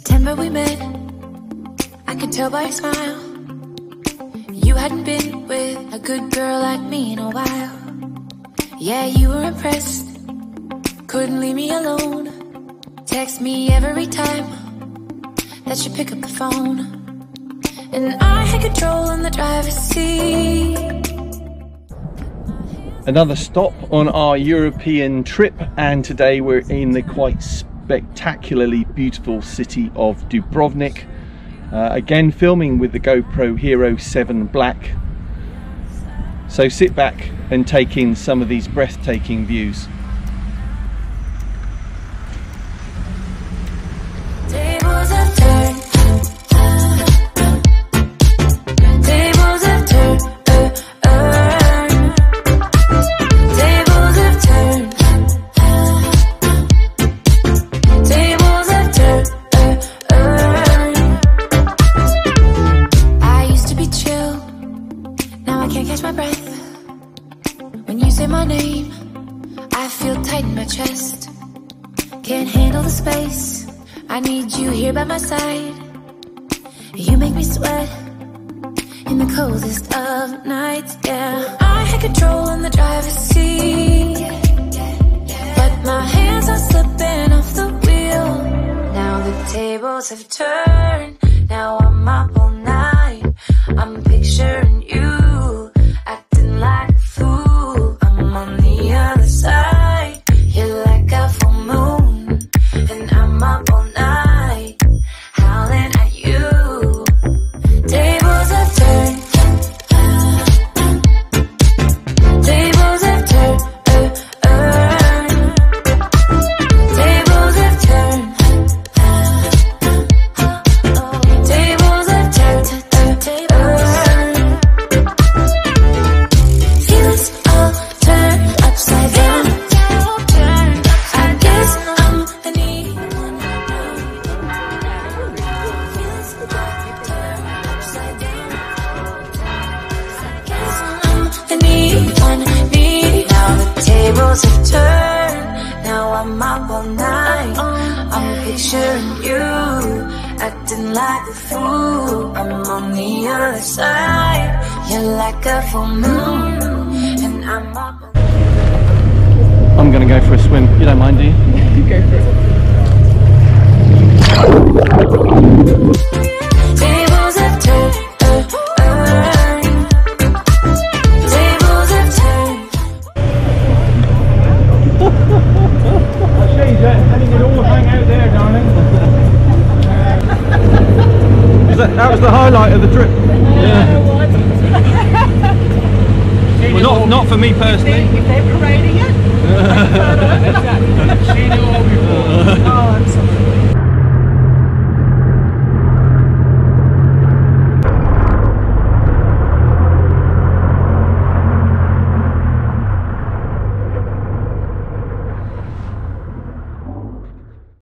September we met, I could tell by your smile. You hadn't been with a good girl like me in a while. Yeah, you were impressed, couldn't leave me alone. Text me every time that you pick up the phone. And I had control in the driver's seat. Another stop on our European trip, and today we're in the quite spectacularly beautiful city of Dubrovnik. Again, filming with the GoPro HERO7 Black. So sit back and take in some of these breathtaking views. Can't handle the space, I need you here by my side. You make me sweat in the coldest of nights, yeah. I had control in the driver's seat, but my hands are slipping off the wheel. Now the tables have turned, now I'm up all night. I'm picturing you, acting like a fool. I'm on the other side, you're like a full moon, and I'm up all night, howling at you. Tables have turned, tables have turned, tables have turned, tables have turned, feelings all turned upside down. Tables have turned, now I'm up all night. I'm picturing you, acting like a fool. I'm on the other side, you're like a full moon, and I'm up. I'm gonna go for a swim. You don't mind, do you? Go for it. Tables have turned, tables have turned. I'll show you that. I think it all hang out there, darling. That was the highlight of the trip. Yeah. Well, not for me personally. If they were